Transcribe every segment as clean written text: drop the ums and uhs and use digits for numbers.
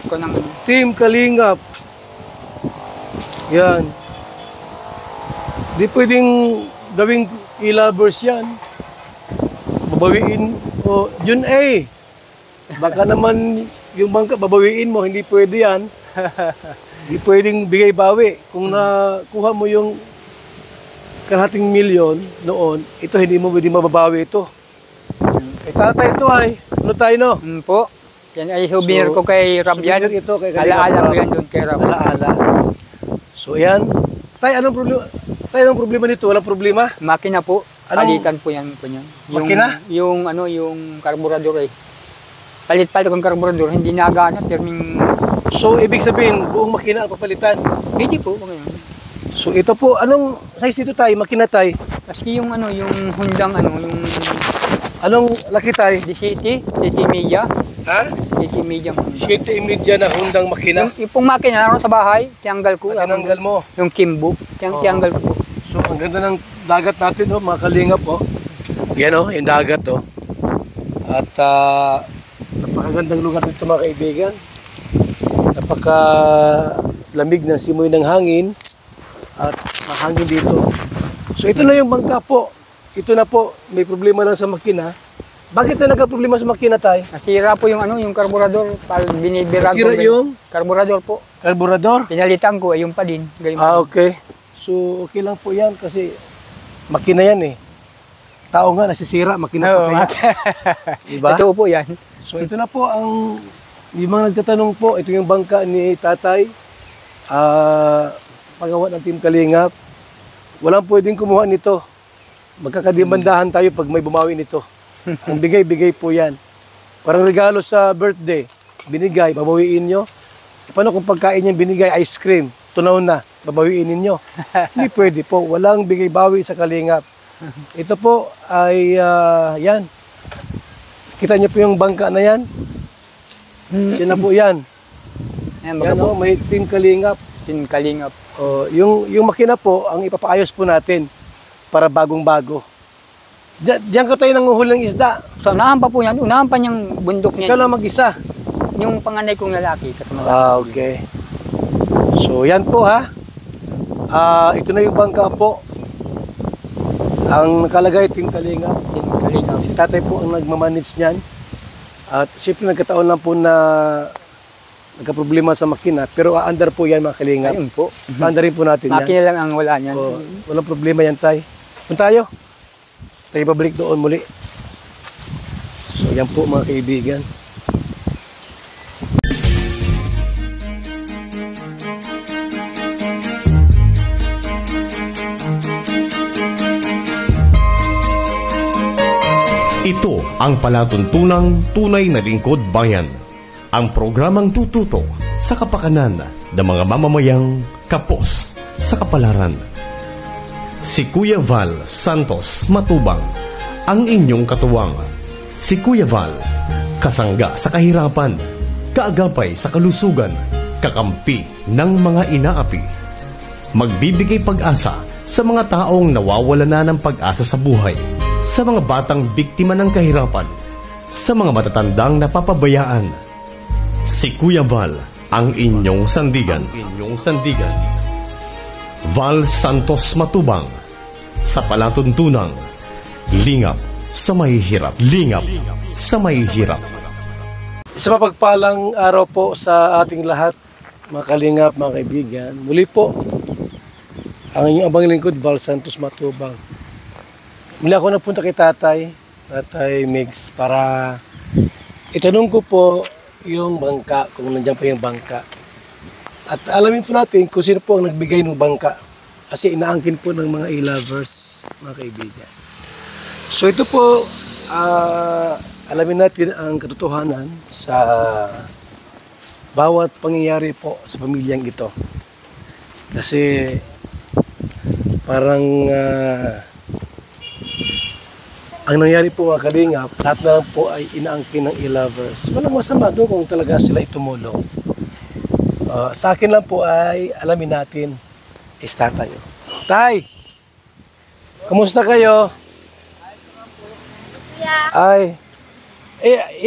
ko ng ano. Team Kalingap. Yan. Di pwedeng gawing e-lovers yan. Babawiin. O, Jun A. Baka naman yung bangka, babawiin mo. Hindi pwede yan. Hindi pwedeng bigay-bawi. Kung nakuha mo yung kalahating milyon noon, ito hindi mo pwede mababawi ito. Kay tatay ito ay, ano tayo no? Po. Yan ay souvenir ko kay Rab yan. Souvenir ito kay Alaala ko yan doon kay Rab. Alaala. So yan. Tay, anong problema? Tay, anong problema nito? Walang problema? Makina po. Palitan po yan po niyan. Makina? Yung ano, yung karburador eh. Palit-palit kong karburador, hindi nagana, terming... So, ibig sabihin, buong makina ang papalitan? Hindi po, ngayon. So, ito po, anong size nito tayo? Makina tayo? Kasi yung ano, yung Hondang ano, yung... Anong laki tayo? The City Media. Ha? City Media. City Media na Hondang makina? Yung pong makina naroon sa bahay, tiyanggal ko. Tinanggal mo? Yung Kimbo, tiyanggal ko po. So, ang ganda ng dagat natin, oh, mga kalingap, oh. Yan, oh, yung dagat, oh. At, napakagandang lugar dito, mga kaibigan. Napakalamig ng simoy ng hangin at mahangin dito. So ito na yung bangka po. Ito na po, may problema lang sa makina. Bakit na nagka-problema sa makina tayo? Nasira po yung ano, yung karburador. Binibirang Nasira yung? Karburador po. Karburador? Pinalitan ko, ayun pa din. Okay. So okay lang po yan kasi makina yan eh. Tao nga nasisira, makina pa kaya. Diba? Ito po yan. So ito na po ang yung mga nagtatanong po, ito yung bangka ni tatay. Pagawa ng Team Kalingap. Walang pwedeng kumuha nito. Magkakadimandahan tayo pag may bumawi nito. Ang bigay-bigay po yan. Parang regalo sa birthday. Binigay, babawiin nyo. Paano kung pagkain yung binigay, ice cream? Tunaw na, babawiin ninyo. Hindi pwede po. Walang bigay-bawi sa Kalingap. Ito po ay, yan. Kita niyo po yung bangka na yan. Yan na po yan. Yan, o, may Team Kalingap. Team Kalingap. Yung makina po, ang ipapaayos po natin para bagong-bago. Diyan ka tayo nanguhuli ng isda. So, unahan pa po yan. Unahan pa niyang bundok niya. Ikaw lang mag-isa. Yung panganay kong lalaki. Okay. So, yan po ha. Ito na yung bangka po. Ang nakalagay, Team Kalingap. Team Kalingap. Si tatay po ang nagmamanage niyan. At siyempre nagkataon lang po na nagka-problema sa makina. Pero aandar po yan, mga Kalingap. Ayun po. Aandarin po natin yan. Makina lang ang wala niyan. Walang problema yan, tay. Punta tayo. Tayo pabalik doon muli. So yan po, mga kaibigan. Ito ang palatuntunang tunay na lingkod bayan. Ang programang tututo sa kapakanan ng mga mamamayang kapos sa kapalaran. Si Kuya Val Santos Matubang, ang inyong katuwang. Si Kuya Val, kasangga sa kahirapan, kaagapay sa kalusugan, kakampi ng mga inaapi. Magbibigay pag-asa sa mga taong nawawala na ng pag-asa sa buhay, sa mga batang biktima ng kahirapan, sa mga matatandang napapabayaan. Si Kuya Val, ang inyong sandigan. Val Santos Matubang, sa palatuntunang lingap sa mahihirap. Isa mapagpalang araw po sa ating lahat, mga Kalingap, mga kaibigan. Muli po, ang inyong abang lingkod, Val Santos Matubang. Muli ako napunta kay Tatay Migs, para itanong ko po yung bangka, kung nandiyan pa yung bangka. At alamin po natin kung sino po ang nagbigay ng bangka. Kasi inaangkin po ng mga e-lovers, mga kaibigan. So ito po, alamin natin ang katotohanan sa bawat pangyayari po sa pamilyang ito. Kasi parang ang nangyari po, mga Kalingap, lahat na lang po ay inaangkin ng e-lovers. Walang masama doon kung talaga sila itumulong. Sa akin lang po ay alamin natin, start tayo. Tay! Kamusta kayo? Ay,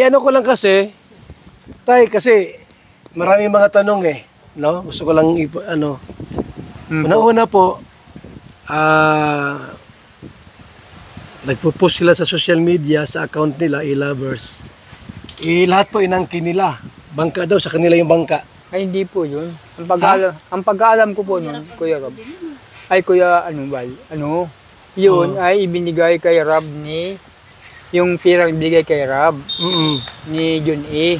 ano ko lang kasi, Tay, kasi maraming mga tanong no? Gusto ko lang Una-una po, nagpo-post sila sa social media, sa account nila, e-lovers. Lahat po inangkin nila. Bangka daw, sa kanila yung bangka. Ay, hindi po yun. Ang pagkaalam ko po nun, Kuya Rob, ay Kuya, yun ay ibinigay kay Rob yung pirang ibigay kay Rob ni John A.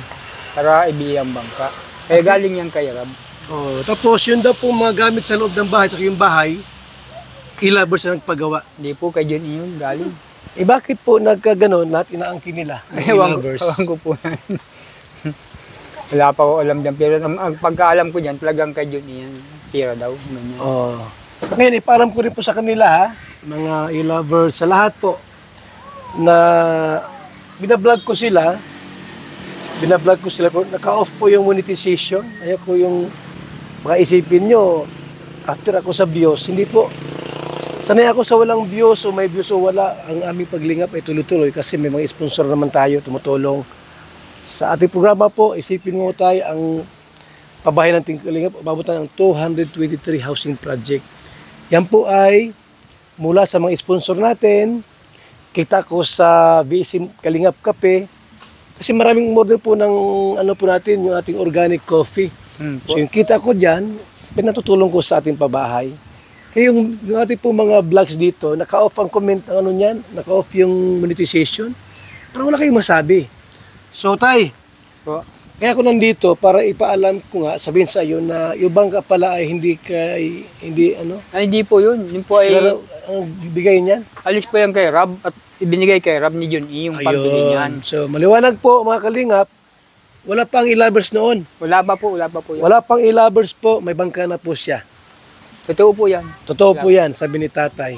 Para ibigay ang bangka. Kaya galing yan kay Rob. Oh, tapos yun daw po mga gamit sa loob ng bahay, saka yung bahay, e-lovers na nagpagawa. Hindi po kay John A yun galing. Bakit po nagkaganon, lahat inaangkin nila, e-lovers? Ewan ko po na. Wala pa ko alam dyan. Pero ang pagkaalam ko dyan, talagang kay John A yan. Pira daw. Ganyan. Oh. Ngayon, ipaalam ko rin po sa kanila, mga e-lovers, sa lahat po, na binablog ko sila, naka-off po yung monetization. Ayaw ko yung mga isipin nyo, after ako sa views, hindi po. Sanay ako sa walang views o may views o wala. Ang aming paglingap ay tuloy-tuloy kasi may mga sponsor naman tayo, tumutulong. Sa ating programa po, isipin mo tayo ang pabahay ng Kalingap, ababutan ng 223 housing project. Yan po ay mula sa mga sponsor natin, kita ko sa BSM Kalingap Kape, kasi maraming order po ng po natin, yung ating organic coffee. So yung kita ko dyan, pinatutulong ko sa ating pabahay. Kaya yung ating po mga vlogs dito, naka-off ang comment, naka-off yung monetization. Parang wala kayong masabi. So tay, kaya ako nandito para ipaalam ko nga, sabihin sa iyo na yung bangka pala ay hindi Ay, hindi po yun. Yun po ay sila ang bibigay niyan. alis po yan kay Rob at ibinigay kay Rob ni John E. yung pambili niyan. So maliwanag po mga kalingap, wala pang e-lovers noon. Wala pa po yan. Wala pang e-lovers po, may bangka na po siya. Totoo po yan. Totoo po yan, sabi ni tatay.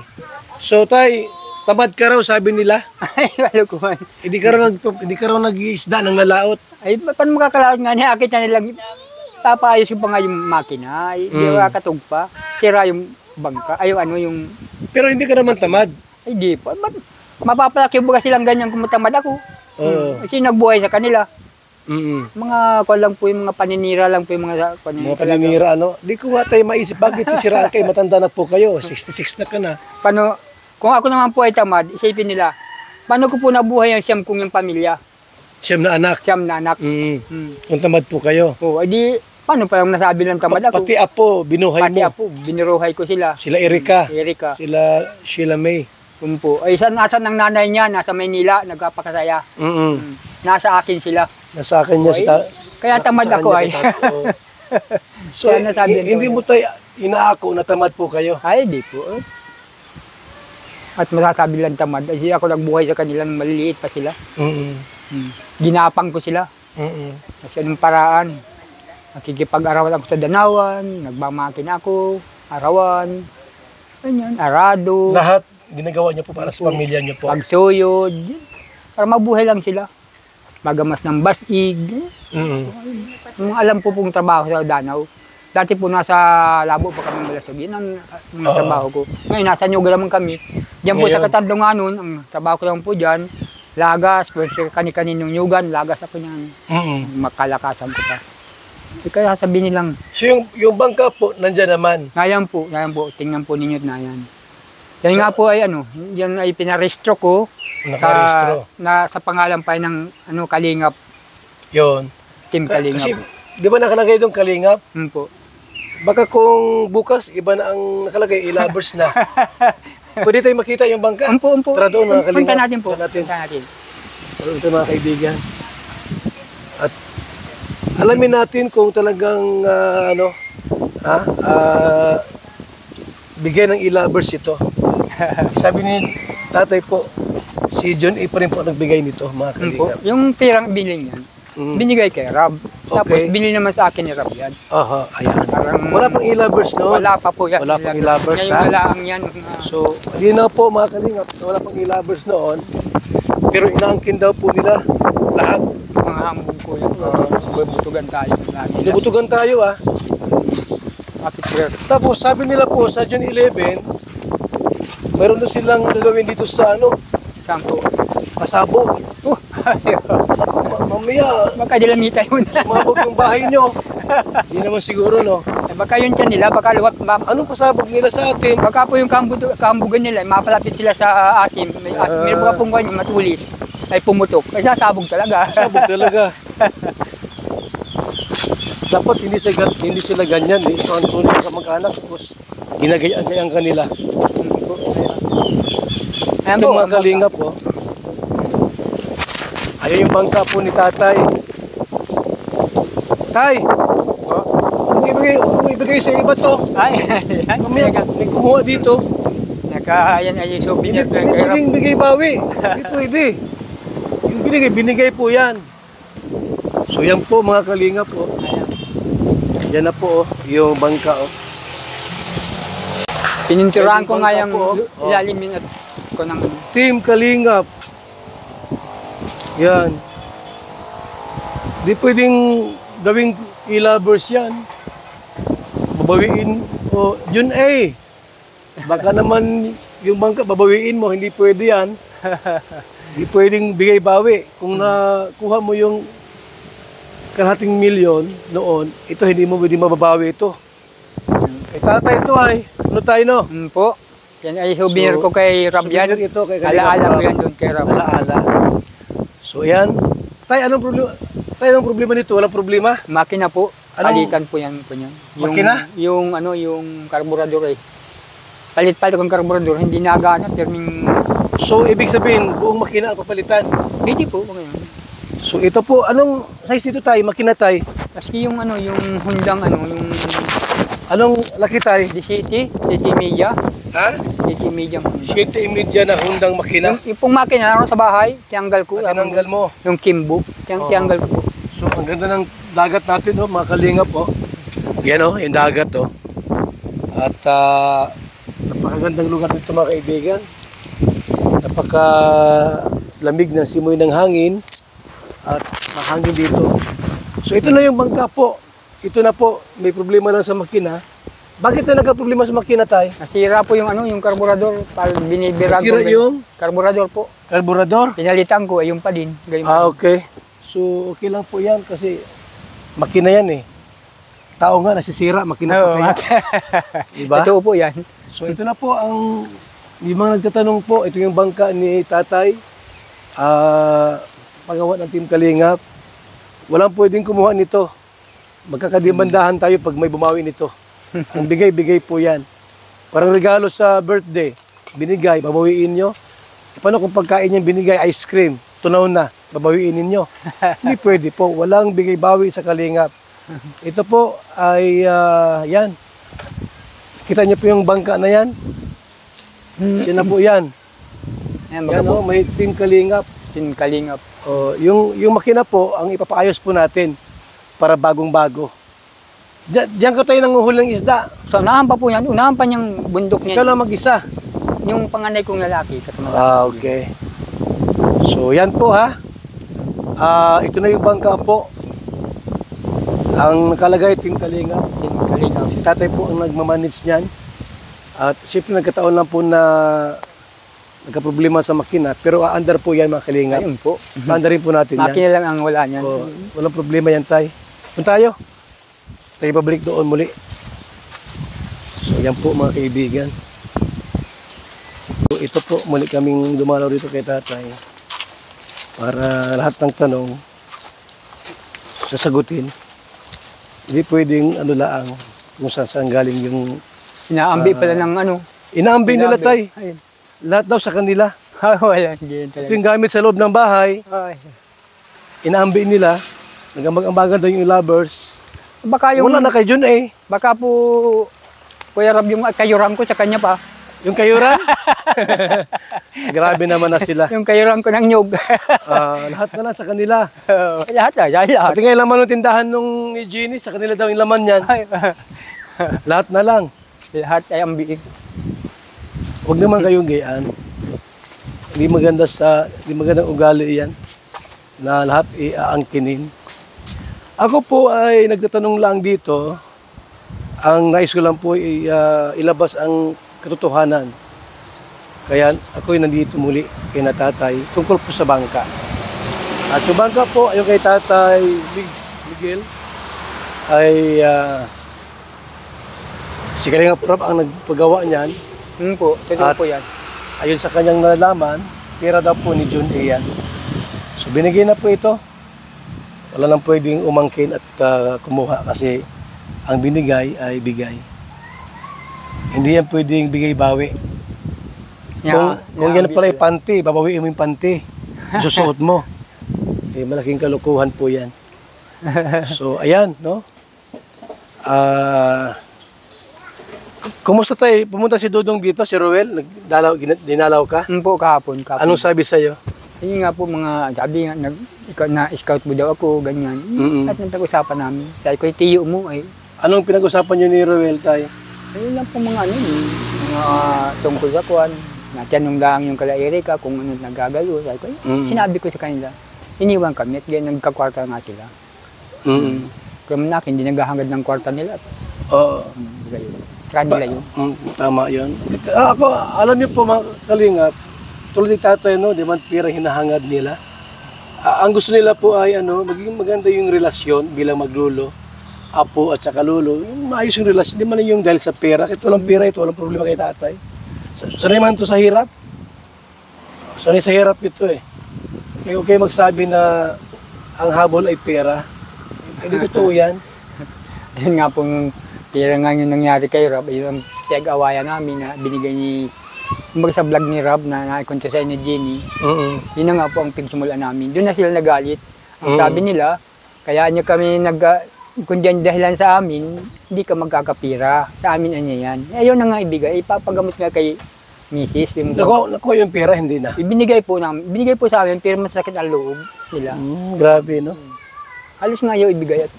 So tay, tamad ka raw, sabi nila. Ay, kalukuhan. Hindi ka raw nag-iisda ng nalaot. Ay, paano makakalaot nga niya? Akit na nilang papaayos ko pa nga yung makina. Ay, hindi makakatug pa. Sira yung bangka. Ay, yung Pero hindi ka naman tamad. Ay, di po. Mapapalaki ba silang ganyan kung matamad ako? Kasi nagbuhay sa kanila. Mga lang po yung mga paninira lang po yung mga paninira, Di ko nga tayo maisip, bakit sisiraan kayo? Matanda na po kayo, 66 na ka na. Paano, kung ako naman po ay tamad, isipin nila, paano ko po nabuhay ang siyam kong yung pamilya? Siyam na anak. Kung tamad po kayo. Edi, paano pa yung nasabi ng tamad ako? Pati apo, binuhay mo. Pati apo, biniruhay ko sila. Sila Erika. Sila Sheila May. Po. Ay, asan ang nanay niya? Nasa Maynila, nagpapakasaya. Nasa akin sila. Nasa akin niya. Kaya tamad ako ay. So, hindi mo tayo inaako na tamad po kayo? Ay, di po. At masasabi lang tamad. Kasi ako nagbuhay sa kanilang maliliit pa sila. Ginapang ko sila. Kasi anong paraan. Nakikipag-arawan ako sa danawan, nagmamakin ako, arawan, ganyan, arado. Lahat ginagawa niyo po para sa pamilya niyo po? Pagsuyod, para mabuhay lang sila. Magamas ng basig. Alam po pong trabaho sa Danau. Dati po nasa Labo pa kami malasog. Yun ang trabaho ko. Ngayon, nasa Nyuga naman kami. Diyan po sa Katandungan nun, ang trabaho ko lang po dyan, lagas, kani-kaninong nyugan, lagas ako niyan. Makalakasan ko pa. Kaya sabihin nilang. So yung bangka po, nandyan naman? Nayan po. Tingnan po ninyo na yan. Yan nga po ay yan ay pinarestro ko. Nakarestro? Sa pangalan pa ng Kalingap. Yun. Team Kalingap. Kasi, di ba nakalagay doon Kalingap? Po. Baka kung bukas, iba na ang nakalagay, e-lovers na. Pwede tayo makita yung bangka? Umpo. Tara doon mga Kalingap. Punta natin po. Pero ito mga kaibigan. At alamin natin kung talagang bigyan ng e-lovers ito. Sabi ni tatay po, si John A. pa rin po nagbigay nito, mga kalingap. Yung pirang biling yan, binigay kay Rob. Tapos binili naman sa akin ni Rob yan. Ayan. Wala pang e-lovers, no? Wala pa po yan. Wala pang e-lovers, ngayon wala ang yan. So, hindi na po mga kalingap, wala pang e-lovers noon. Pero inaangkin daw po nila lahat. Mga hambong ko yan. Bubutugan tayo. Bubutugan tayo, Tapos sabi nila po sa June 11, mayroon na silang gagawin dito sa Saan po? Pasabo. mamaya, Baka dilamita yun. sumabog yung bahay nyo. Hindi naman siguro, no? Baka yun dyan nila, baka luwat, Anong pasabog nila sa atin? baka po yung kambugan nila, mapalapit sila sa asim. May mga punggan yung matulis, ay pumutok. Ay sasabog talaga. Pasabog talaga. Dapat hindi sila ganyan. Eh. Ito ang tunay na kamag-anak. Tapos ginagayaan kanila. Ayan Ito po, mga kalingap, oh. Ayan yung bangka po ni tatay. Tay! Kung ibigay sa iba to. Ay, Mamaya, may kumuha dito. ayan ay souvenir. Hindi pwedeng bigay bawi. Hindi pwede. Yung binigay po yan. So yan po mga kalingap, oh. Yan na po, oh, yung bangka, oh. Pininturahan ko nga yung Oh. ilalimin at ko ng Team Kalingap. Yan. Di pwedeng gawing e-lovers yan. Babawiin. O, Jun A. Baka naman yung bangka, babawiin mo. Hindi pwede yan. Hindi pwedeng bigay-bawi. Kung nakuha mo yung kalahating milyon noon, ito hindi mo pwede mababawi ito. Kay tatay ito ay. Ano tayo, no? po. Yan ay souvenir So, ko kay Rabyan. souvenir ito kay Kalingap Alaala ko Rab. yan doon kay Rab. Alaala. So yan. Tay, anong problema? Tay, anong problema nito? Walang problema? Makina po. Anong- Palitan po yan po yan. Makina? Yung karburador eh. Palit-palit kong karburador, hindi nagana, terming So, ibig sabihin, buong makina ang papalitan. pwede po ngayon. So, ito po, anong size nito tayo? Makina tayo? Kasi yung yung Hondang yung Anong laki tayo? City Media, Ha? City Media. 7.5 na Hondang makina. Yung pong makina naroon sa bahay, tiyanggal ko. Tinanggal mo. Yung Kimbo, tiyanggal ko po. So, ang ganda ng dagat natin, oh, mga kalingap, oh. Yan, oh, yung dagat, oh. At, napakagandang lugar nito, mga kaibigan. Napakalamig ng simoy ng hangin. At mahangin dito. So, ito na yung bangka po. Ito na po, may problema lang sa makina. Bakit na nagka-problema sa makina, tay? Nasira po yung yung karburador, binibirang Nasira yung karburador po. karburador? Pinalitan ko, ayun pa din. Gayon pa din. Okay. So, okay lang po yan kasi makina yan eh. Tao nga nasisira, makina Oo, pa kaya. Diba? Totoo po yan. So, ito na po ang, yung mga nagtatanong po, ito yung bangka ni tatay. Pagawa ng Team Kalingap. Walang pwedeng kumuha nito. Magkakadimandahan tayo pag may bumawi nito. Ang bigay-bigay po yan. Parang regalo sa birthday. Binigay, babawiin nyo. Paano kung pagkain yung binigay, ice cream, tunaw na, babawiin ninyo. Hindi pwede po. Walang bigay-bawi sa Kalingap. Ito po ay, yan. Kita niyo po yung bangka na yan. Yan na po yan. Ayan, Yan baka o, po, may Team Kalingap. Kalingap. O, yung makina po, ang ipapaayos po natin para bagong-bago. Diyan ka tayo nanguhuli ng isda. So, unahan pa po yan. Unahan pa niyang bundok Ikaw niya. lang mag-isa. Yung panganay kong lalaki. Okay. So, yan po ha. Ito na yung bangka po. Ang nakalagay, Team Kalingap. Kalingap. Si tatay po ang nagmamanage niyan. At siyempre nagkataon lang po na nagka-problema sa makina. Pero aandar po yan, mga Kalingap. Ayun po. Aandar rin po natin yan. Makina lang ang wala niyan. O, walang problema yan, tay. Punta tayo. Tayo pabalik doon muli. So, yan po mga kaibigan. So, ito po, muli kaming dumalaw dito kay tatay. Para lahat ng tanong sasagutin. Hindi pwedeng ano laang kung saan galing yung Sinaambi pala ng inaambing nila, tay. Ayun. Lahat daw sa kanila. Wala. Hindi Ito talaga. yung gamit sa loob ng bahay. Ay. Inaambing nila. Nagambag-ambagan daw yung lovers. Baka yung, Wala na kay Jun eh. baka po, Kuya Rab, yung kayuram ko sa kanya pa. Yung kayuran? Grabe naman na sila. Yung kayuram ko ng nyog. Lahat na lang sa kanila. Lahat lahat. Pati nga yung laman ng tindahan nung ni Jeannie, sa kanila daw yung laman yan. Lahat na lang. Lahat ay ambiig. Huwag naman kayong gayaan. Hindi magandang ugali yan na lahat iaangkinin. Ako po ay nagtatanong lang dito. Ang nais ko lang po ay ilabas ang katotohanan. Kaya ako'y nandito muli kay natatay tungkol po sa bangka. At yung bangka po, yung kay Tatay Miguel, ay si Kalingap Rob ang nagpagawa niyan. Po, totoo At- po yan. Ayon sa kanyang nalalaman, pera daw po ni John A. yan. So binigay na po ito. Wala nang pwedeng umangkin at kumuha kasi ang binigay ay bigay. Hindi yan pwedeng bigay-bawi. Kung yan pala ay panty, babawiin mo yung panty. Susuot mo. Eh, malaking kalukuhan po yan. So, ayan, no? Kumusta tayo? Pumunta si Dudong dito, si Roel. Dinalaw ka? Po, kahapon. Anong sabi sa'yo? Yun nga po sabi nga, na-scout mo daw ako, ganyan. At nagpag-usapan namin. Sabi ko, tiyo mo ay. Anong pinag-usapan niyo ni Roel tayo? Ayun lang po mga mga tungkol sa kwan. Natanong lang yung kala Erika kung ano nagagayo. Sabi ko, sinabi ko sa kanila, iniwan kami at ganyan nagkakwarta nga sila. Kaya na, hindi naghahangad ng kwarta nila. Oo. Sa kanila yun. Tama yun. Ako, alam niyo po mga kalingap, tulad ni tatay, no, di man pira hinahangad nila. Ang gusto nila po ay magiging maganda yung relasyon bilang maglulo, apo at saka lulo. Yung maayos yung relasyon, di man yung dahil sa pera. Kahit walang pera ito, walang problema kay tatay. Sanay man ito sa hirap. Sanay sa hirap ito eh. Okay magsabi na ang habol ay pera. Hindi totoo yan. Ayun nga po yung pera nga yung nangyari kay Rob, yun ang pinag-awayan namin na binigay ni sa vlog ni Rob na naikunto sa ni Jenny. Yun na nga po ang pagsimulan namin. Doon na sila nagalit. Ang sabi nila, kaya niya kami kung dyan dahilan sa amin, hindi ka magkakapira. Sa amin ano yan. Ayaw na nga ibigay. Ipapagamot nga kay Mrs. Nakuha yung pera, hindi na. Binigay po sa amin, pero masakit ang loob nila. Grabe, no? Halos nga ayaw ibigay. At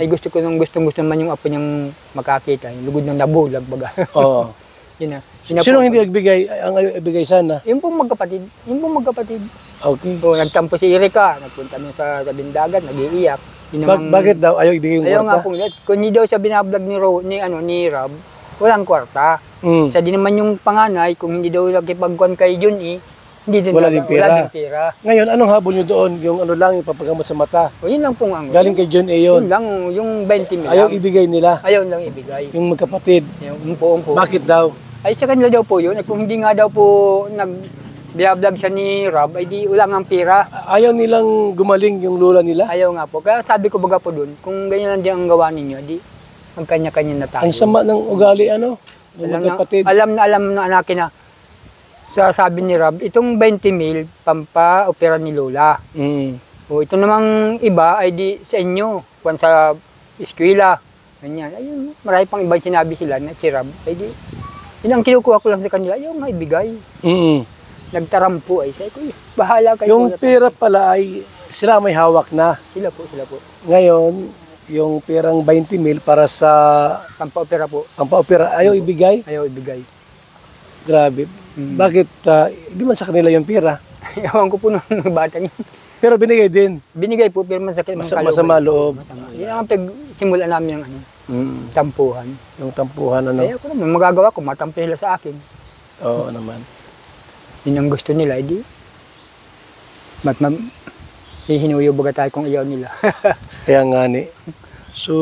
ay gusto naman yung apo niyang makakita. Yung lugod ng nabulag baga. Oo. Yun na. Sino hindi nagbigay? Ang ayaw ibigay sana? Yung pong magkapatid. Okay. So, nagtampo si Erika. Nagpunta niya sa tabing-dagat, nag-iiyak. Bakit daw ayaw ibigay yung ayaw kwarta? nga pong kung hindi daw siya binablog ni Rob, walang kwarta. Isa din naman yung panganay, kung hindi daw nakipagkuhan kay Jun hindi din wala din pera. Ngayon, anong habol nyo doon? Yung lang, yung papagamot sa mata? O, yun lang pong ang. Galing kay John A. yun? Yun lang, yung 20 mil. Ayaw ibigay nila? Ayaw lang ibigay. Yung magkapatid? Yung po. Bakit daw? Ay, sa kanila daw po yun. At kung hindi nga daw po nag-vlog siya ni Rob, ay di wala nga pera. Ayaw nilang gumaling yung lula nila? Ayaw nga po. Kaya sabi ko baga po doon, kung ganyan lang din ang gawa ninyo, di ang kanya-kanya na tayo. Ang sama ng ugali, ng magkapatid. Alam na anakin na. Sabi ni Rob, itong 20 mil, pampa-opera ni Lola. O ito namang iba ay di sa inyo, kung sa eskwela. Ganyan. Ayun, marami pang ibang sinabi sila na si Rob. Ay di, yun ang kinukuha ko lang sa kanila, ayaw nga ibigay. Nagtarampo ay, sabi ko, bahala kayo. Yung pera pala ay sila may hawak na. Sila po. Ngayon, yung perang 20 mil para sa Pampa-opera po. Pampaopera, ayaw ibigay? Ayaw ibigay. Grabe. Bakit? Hindi man sa kanila yung pera. Ewan ko po ng batang yun. Pero binigay din. Binigay po, pero masakit Masama loob. Yun ang pagsimula namin ng tampuhan. Yung tampuhan, Kaya ko naman, magagawa ko, matampo sila sa akin. Oo naman. Yun ang gusto nila, edi. Hihinuyo baga tayo kung iyaw nila. Kaya nga ni. So,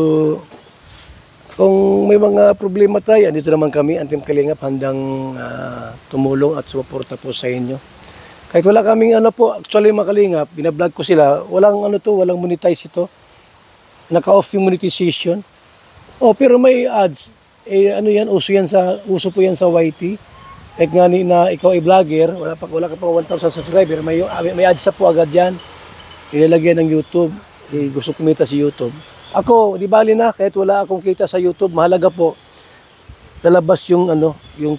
kung may mga problema tayo, andito naman kami, ang Team Kalingap, handang tumulong at suporta po sa inyo. Kahit wala kaming actually mga Kalingap, binablog ko sila, walang walang monetize ito. Naka-off yung monetization. Pero may ads. Uso po yan sa YT. Kahit nga na ikaw ay vlogger, wala ka pang 1,000 subscriber, may ads na po agad yan. Ilalagyan ng YouTube. Gusto kumita si YouTube. Ako, di bali na, kahit wala akong kita sa YouTube, mahalaga po, lalabas yung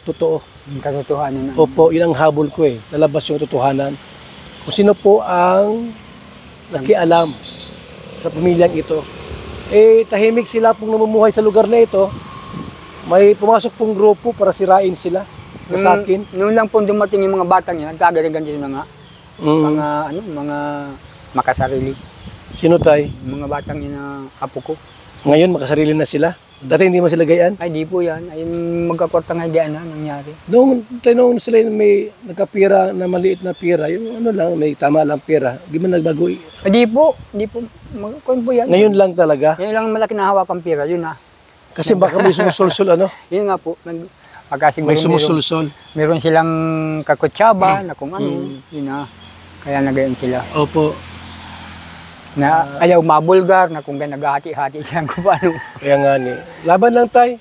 totoo. Yung katotohanan. Opo, yun ang habol ko lalabas yung totohanan. Kung sino po ang nakialam sa pamilyang ito. Tahimik sila pong namumuhay sa lugar na ito. May pumasok pong grupo para sirain sila. Sa akin. Noon lang po dumating yung mga batang yan, nagkagaligan din mga makasarili. Sino tay? Mga batang yun na apo ko. Ngayon makasarili na sila. Dati hindi man sila gayaan. Ay, di po yan. Ay, magkakwarta nga diyan na nangyari. Noong sila may nagkapira na maliit na pira, yung ano lang, may tama lang pira, di man nagbago. Ay, di po. Kung po yan. Ngayon lang talaga. Ngayon lang malaki na hawak ang pira, yun na. Kasi baka may sumusulsul, ano? Yun nga po. Pagka siguro May sumusulsul. meron silang kakutsaba na kung ano, yun na. Kaya nagayon sila. Opo. Na ayaw mabulgar na kung naghahati-hati siya kung paano. Kaya nga ni. Laban lang tayo.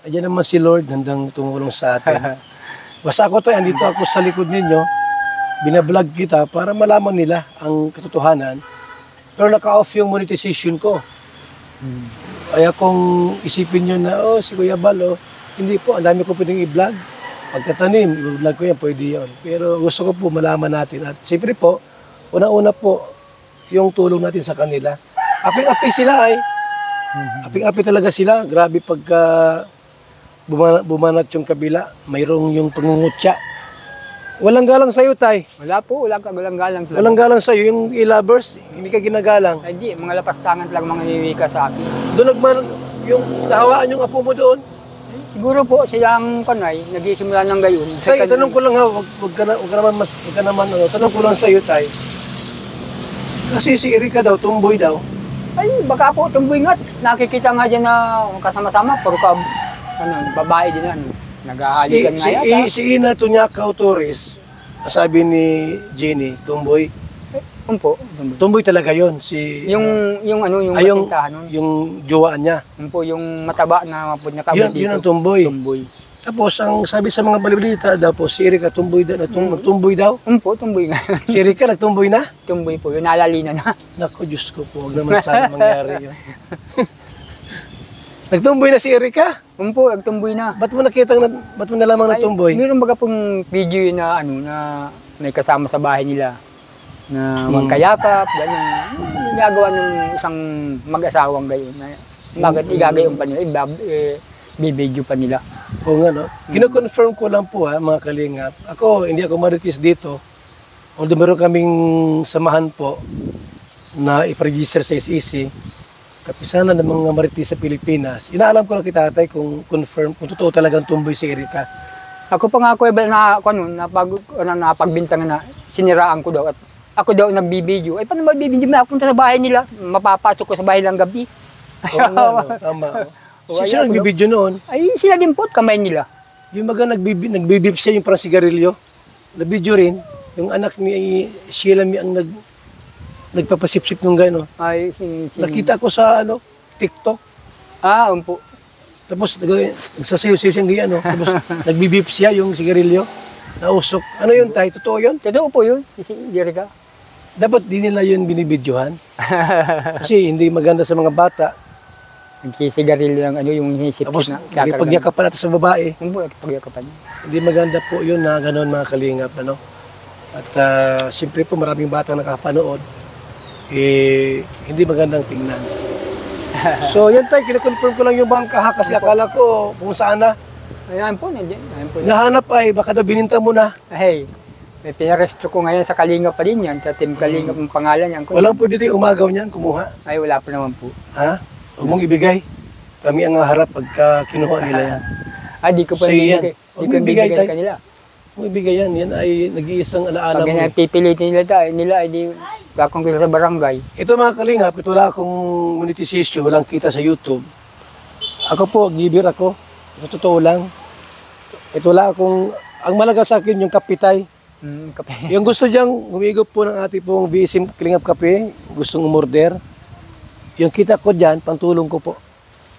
Ayan naman si Lord, handang tumulong sa atin. Basta ako tayo, andito ako sa likod ninyo. Binablog kita para malaman nila ang katotohanan. Pero naka-off yung monetization ko. Kaya kung isipin nyo na, si Kuya Bal, hindi po, ang dami ko pwedeng i-vlog. Pagkatanim, i-vlog ko yan, pwede yun. Pero gusto ko po malaman natin. At siyempre po, una-una po, yung tulong natin sa kanila. Aping-api sila ay. Aping-api talaga sila. Grabe pagka bumanat yung kabila, mayroong yung pangungutya. Walang galang sa'yo, tay. Wala po, wala ka galang-galang. Walang galang sa'yo. Yung e-lovers, hindi ka ginagalang. Ay di, mga lapastangan lang mga niwika sa akin. Doon yung nahawaan yung apo mo doon. Siguro po silang kanay, nagsisimula ng gayon. Tay, tanong ko lang ha, wag ka naman, tanong ko lang sa'yo, tay. Kasi si Erika daw, tumboy daw. Ay, baka po tumboy nga. Nakikita nga dyan na kasama-sama, puro ka, babae din yan. Naghahalikan nga yata. Si Ina Tunyakaw Torres, sabi ni Jenny, tumboy. Po, Tumboy talaga yon yung matintahan nun. yung jowa niya. Yun po, yung mataba na mapod na kabit dito. Yun ang tumboy. Tumboy. Tapos, ang sabi sa mga balibalita daw po, si Erika tumboy daw. Tumboy daw. Po, tumboy nga. Si Erika nagtumboy na? Tumboy po, yun nalalina na. Naku, Diyos ko po, huwag naman sana mangyari yun. Nagtumboy na si Erika? Po, nagtumboy na. Ba't mo nalamang nagtumboy? Meron baga pong video yun na, na may kasama sa bahay nila. Na magkayakap, ganyan. Ginagawa ng isang mag-asawang gayon. Bakit igagayon pa nila? Bibidyo pa nila. Oo nga, no? Kino-confirm ko lang po, mga kalingap. Ako, hindi ako maritis dito. Although meron kaming samahan po na iparegister sa SEC, kapisanan ng mga maritis sa Pilipinas. Inaalam ko lang kita, tatay, kung confirm, kung totoo talagang tumboy si Erika. Ako pa nga, Kuya Bal, napagbintangan na siniraan ko daw. At ako daw nagbibideo. Ay, paano magbibideo? Punta sa bahay nila. Mapapasok ko sa bahay lang gabi. Oo nga, no? Tama. Sino nagbibideo noon? Ay, sila din po, kamay nila. Yung mga nagbibip siya yung parang sigarilyo. Nabidyo rin. Yung anak ni Sheila Mi ang nagpapasipsip nung gano'n. Ay, Nakita ko sa TikTok. Po. Tapos nagsasayo-sayo siyang ganyan. Tapos nagbibip siya yung sigarilyo. Nausok. Ano yun, tay? Totoo yun? Totoo po yun, si Jerica. Dapat di nila yun binibidyohan. Kasi hindi maganda sa mga bata. Nagkisigarilyo ng yung hinisip Tapos na. pagyakapan natin sa babae. Pagyakapan. Hindi maganda po yun na gano'n mga kalingap. At siyempre po maraming bata nakapanood. Hindi magandang tingnan. So yan tayo, kinakonfirm ko lang yung bangka ha. Kasi akala ko kung saan na. Ayan po, nandiyan. Nahanap ay, baka daw bininta mo na. Hey, may pinaresto ko ngayon sa Kalingap pa din yan. Sa Team Kalingap ang pangalan yan. Walang pwede tayo umagaw niyan, kumuha. Ay, wala pa naman po. Ha? Huwag mong ibigay. Kami ang harap pagka kinuha nila yan. Ay, di ko pa Sa'yo yan. ibigay. Di Huwag ko mong ibigay ibigay tayo. kanila. Huwag mong ibigay yan. Yan ay nag-iisang alaala Pag mo. pipilitin nila ay di kakong kita sa barangay. Ito mga kalingap, ito wala akong monetization, walang kita sa YouTube. Ako po, giver ako. Ito totoo lang. Ito wala akong, ang malaga sa akin yung kapitay. Kape. Yung gusto diyang humigop po ng ating pong BSM Kalingap Kape, gustong umorder, yung kita ko dyan, pantulong ko po.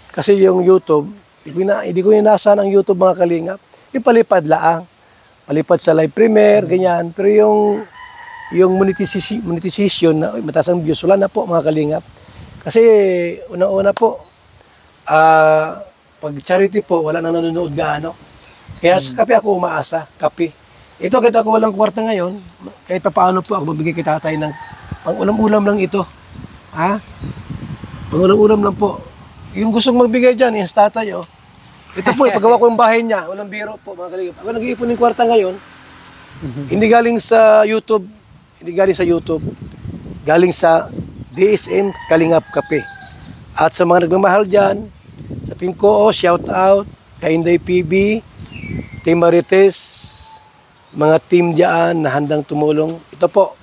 Kasi yung YouTube, hindi ko inasahan ang YouTube mga kalingap. Yung palipad laang. Palipad sa live premiere, ganyan. Pero yung monetization na mataas ang views, wala na po mga kalingap. Kasi una-una po, pag charity po, wala nang nanonood gaano. Kaya sa kape ako umaasa, kape. Ito kahit ako walang kwarta ngayon, kahit pa paano po ako magbigay kay tatay ng pang-ulam-ulam lang ito. Ha? Pang-ulam-ulam lang po. Yung gustong magbigay dyan, yung tatay, Ito po, ipagawa ko yung bahay niya. Walang biro po, mga kalingap. Ako nag-iipon ng kwarta ngayon. Hindi galing sa YouTube. Galing sa DSM Kalingap Kape. At sa mga nagmamahal dyan, sa Team Koo, shout out. Kay Inday PB, Team Marites, mga team dyan na handang tumulong. Ito po,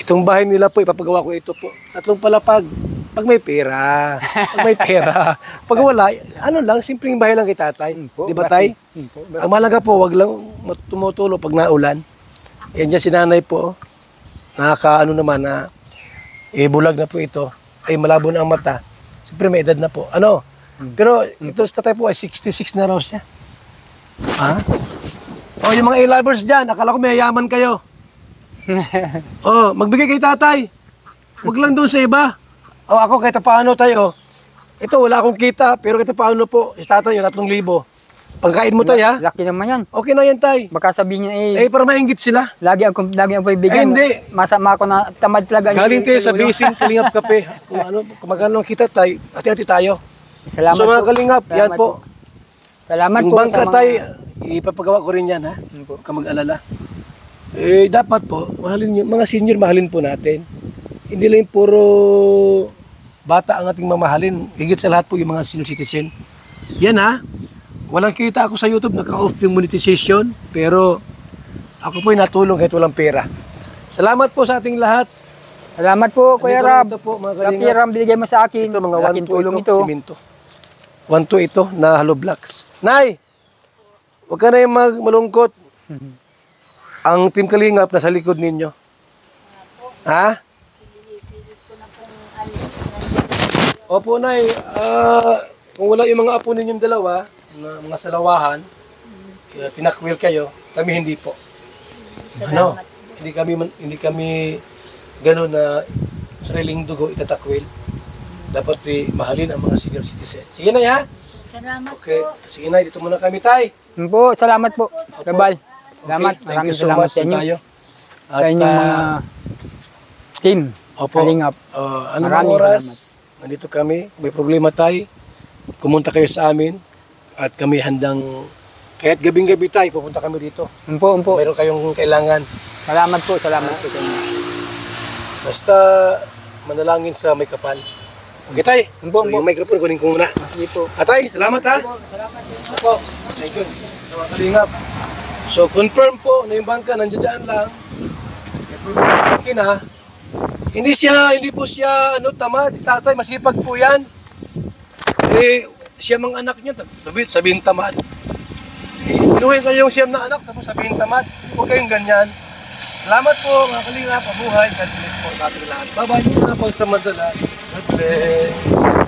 itong bahay nila po, ipapagawa ko ito po. 3 palapag. Pag may pera. Pag may pera. Pag wala, ano lang, simpleng bahay lang kay tatay. Di ba tay? Ang mahalaga po, wag lang tumutulo pag naulan. Yan dyan si nanay po. Nakaka, ano naman, na bulag na po ito. Ay, malabo na ang mata. Siyempre may edad na po. Ano? Pero ito sa tatay po ay 66 na raw siya. Ha? O, yung mga A-lovers dyan, akala ko may yaman kayo. O, magbigay kay tatay. Wag lang doon sa iba. O, ako kahit paano tayo. Ito, wala akong kita, pero kahit paano po, si tatay, 3,000. Pagkain mo tayo, ha? Laki naman yan. Okay na yan, tay. Baka sabihin niya Para maingit sila. lagi akong bibigyan. Hindi. Masama ako na tamad talaga. Galing tayo sa basin, Kalingap Kape. Kung magkano ang kita tayo, hati-hati tayo. Salamat So mga po. Kalingap, yan Salamat po. Salamat Yung po. bangka sa mga- tayo, ipapagawa ko rin yan, ha? Huwag ka mag-alala. Dapat po, mahalin yung mga senior, mahalin po natin. Hindi lang puro bata ang ating mamahalin. Higit sa lahat po yung mga senior citizen. Yan, ha? Walang kita ako sa YouTube, naka-off yung monetization. Pero ako po ay natulong kahit walang pera. Salamat po sa ating lahat. Salamat po, Kuya Rab. Ito po, mga Sa Kalingap. piram binigay mo sa akin. Ito, mga Laking 1-2 tulong ito, simento. 1-2 ito na hollow blocks. Nay! Huwag ka na yung malungkot. Ang Team Kalingap nasa likod ninyo. Ha? Opo, Nay. Kung wala yung mga apo ninyong dalawa, na mga salawahan, kaya tinakwil kayo, kami hindi po. Ano? Hindi kami gano'n na sariling dugo itatakwil. Dapat mahalin ang mga senior citizen. Sige na, ha? Salamat Okay. po. Sige na, dito muna kami, tay. Yun po, salamat po. Rabal. Salamat. Okay, thank you so salamat much sa inyo. tayo. Sa inyong mga team. Opo, Kalingap. anong Maraming oras, nandito kami, may problema tayo, kumunta kayo sa amin, at kami handang, kahit gabing-gabi tayo, pupunta kami dito. Umpo. Mayroon kayong kailangan. Salamat po sa inyo. Basta manalangin sa may kapal. Okay, tay? Umpo. Yung microphone, kunin ko muna. Sige po. Atay, salamat ha. Opo. Thank you. Mga Kalingap. So, confirm po na yung bangka nandiyan lang. Na, hindi po siya tamad. Si tatay, masipag po yan. Siya mga anak niya, sabihin tamad. Inuhin kayong siyam na anak, tapos sabihin tamad. Huwag kayong ganyan. Salamat po, mga Kalingap, pabuhay. God bless po sa ating lahat. Bye-bye muna pagsamantala. God bless.